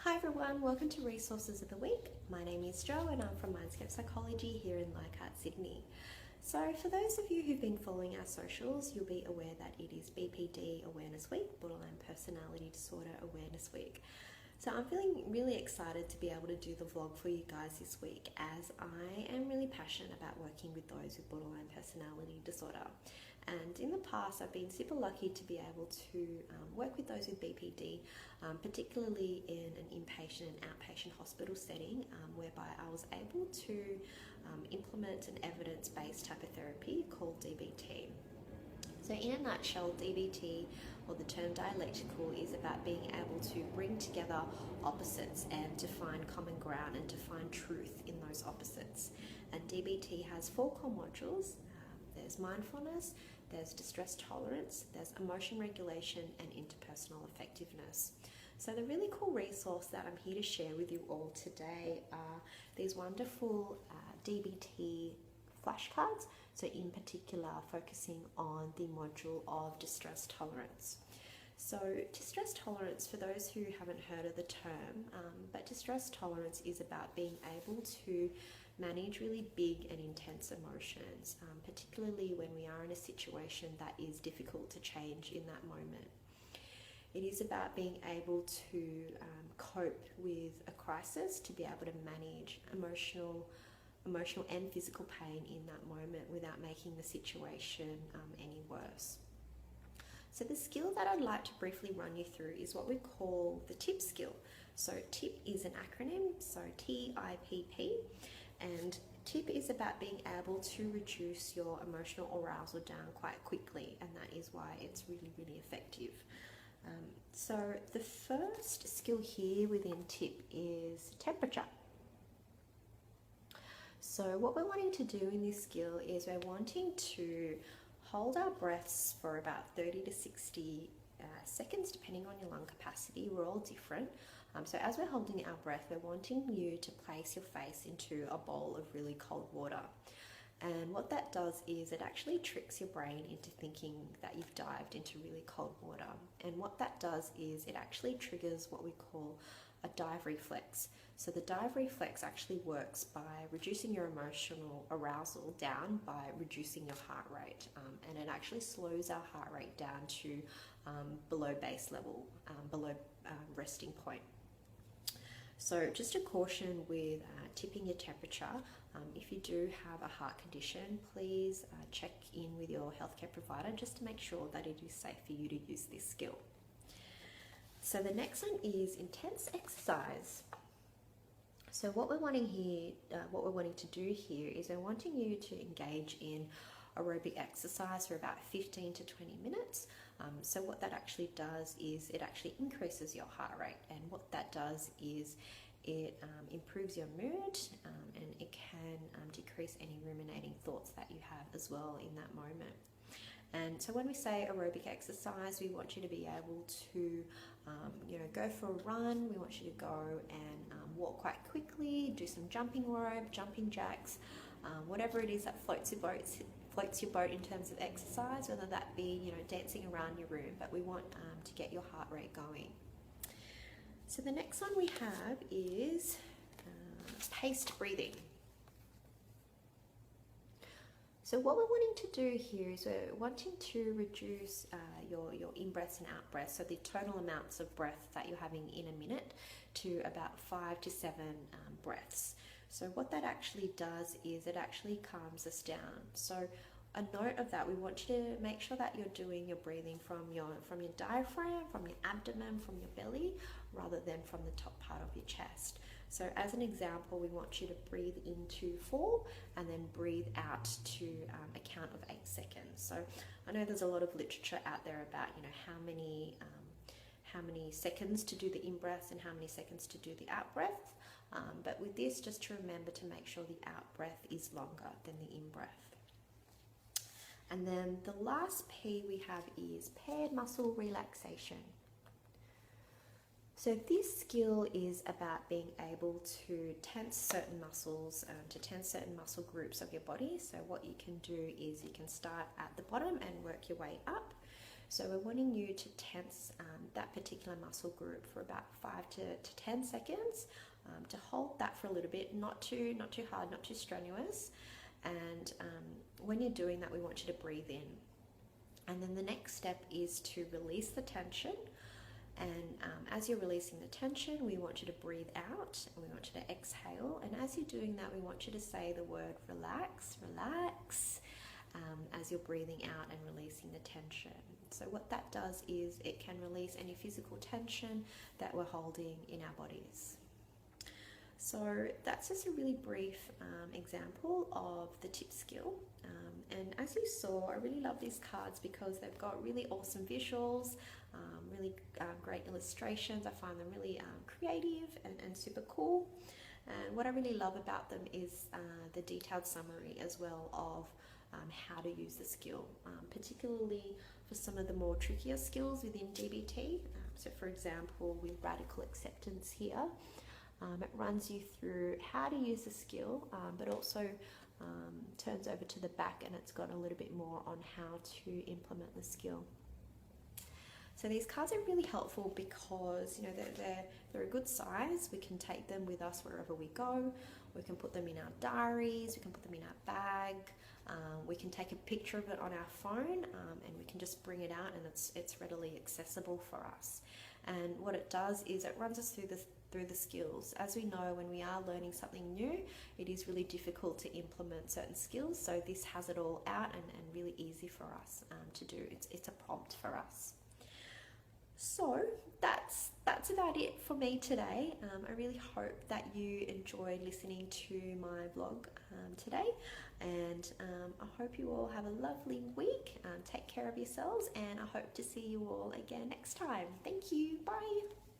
Hi everyone, welcome to Resources of the Week. My name is Jo and I'm from Mindscapers Psychology here in Leichhardt, Sydney. So for those of you who've been following our socials, you'll be aware that it is BPD Awareness Week, Borderline Personality Disorder Awareness Week. So I'm feeling really excited to be able to do the vlog for you guys this week, as I am really passionate about working with those with borderline personality disorder. And in the past, I've been super lucky to be able to work with those with BPD, particularly in an inpatient and outpatient hospital setting, whereby I was able to implement an evidence-based type of therapy called DBT. So in a nutshell, DBT, or the term dialectical, is about being able to bring together opposites and to find common ground and to find truth in those opposites. And DBT has 4 core modules. There's mindfulness, there's distress tolerance, there's emotion regulation, and interpersonal effectiveness. So the really cool resource that I'm here to share with you all today are these wonderful DBT flashcards, so in particular focusing on the module of distress tolerance. So distress tolerance, for those who haven't heard of the term, but distress tolerance is about being able to manage really big and intense emotions, particularly when we are in a situation that is difficult to change in that moment. It is about being able to cope with a crisis, to be able to manage emotional and physical pain in that moment without making the situation any worse. So the skill that I'd like to briefly run you through is what we call the TIP skill. So TIP is an acronym, so TIPP, and TIP is about being able to reduce your emotional arousal down quite quickly, and that is why it's really, really effective. So the first skill here within TIP is temperature. So what we're wanting to do in this skill is we're wanting to hold our breaths for about 30 to 60 seconds, depending on your lung capacity. We're all different. So as we're holding our breath, we're wanting you to place your face into a bowl of really cold water. And what that does is it actually tricks your brain into thinking that you've dived into really cold water. And what that does is it actually triggers what we call a dive reflex. So the dive reflex actually works by reducing your emotional arousal down by reducing your heart rate. And it actually slows our heart rate down to below base level, below resting point. So just a caution with tipping your temperature. If you do have a heart condition, please check in with your healthcare provider just to make sure that it is safe for you to use this skill. So the next one is intense exercise. So what we're wanting to do here is we're wanting you to engage in aerobic exercise for about 15 to 20 minutes. So what that actually does is it actually increases your heart rate, and what that does is it improves your mood, and it can decrease any ruminating thoughts that you have as well in that moment. And so when we say aerobic exercise, we want you to be able to go for a run. We want you to go and walk quite quickly, do some jumping rope, jumping jacks, whatever it is that floats your boat in terms of exercise, whether that be dancing around your room, but we want to get your heart rate going. So the next one we have is paced breathing. So what we're wanting to do here is we're wanting to reduce your in-breaths and out-breaths, so the total amounts of breath that you're having in a minute, to about 5 to 7 breaths. So what that actually does is it actually calms us down. So a note of that, we want you to make sure that you're doing your breathing from your diaphragm, from your abdomen, from your belly, rather than from the top part of your chest. So as an example, we want you to breathe in to 4 and then breathe out to a count of 8 seconds. So I know there's a lot of literature out there about how many seconds to do the in-breath and how many seconds to do the out-breath. But with this, just to remember to make sure the out-breath is longer than the in-breath. And then the last P we have is paired muscle relaxation. So this skill is about being able to tense certain muscles, to tense certain muscle groups of your body. So what you can do is you can start at the bottom and work your way up. So we're wanting you to tense that particular muscle group for about 5 to 10 seconds, to hold that for a little bit, not too hard, not too strenuous. And when you're doing that, we want you to breathe in. And then the next step is to release the tension. And as you're releasing the tension, we want you to breathe out, and we want you to exhale. And as you're doing that, we want you to say the word relax, relax, as you're breathing out and releasing the tension. So what that does is it can release any physical tension that we're holding in our bodies. So that's just a really brief example of the tip skill. And as you saw, I really love these cards because they've got really awesome visuals, really great illustrations. I find them really creative and super cool. And what I really love about them is the detailed summary as well of how to use the skill, particularly for some of the more trickier skills within DBT. So for example, with radical acceptance here, it runs you through how to use the skill, but also turns over to the back, and it's got a little bit more on how to implement the skill. So these cards are really helpful because, you know, they're a good size. We can take them with us wherever we go. We can put them in our diaries. We can put them in our bag. We can take a picture of it on our phone, and we can just bring it out, and it's readily accessible for us. And what it does is it runs us through the skills. As we know, when we are learning something new, it is really difficult to implement certain skills. So this has it all out and really easy for us to do. It's a prompt for us. So that's about it for me today. I really hope that you enjoyed listening to my vlog today, and I hope you all have a lovely week. Take care of yourselves, and I hope to see you all again next time. Thank you. Bye.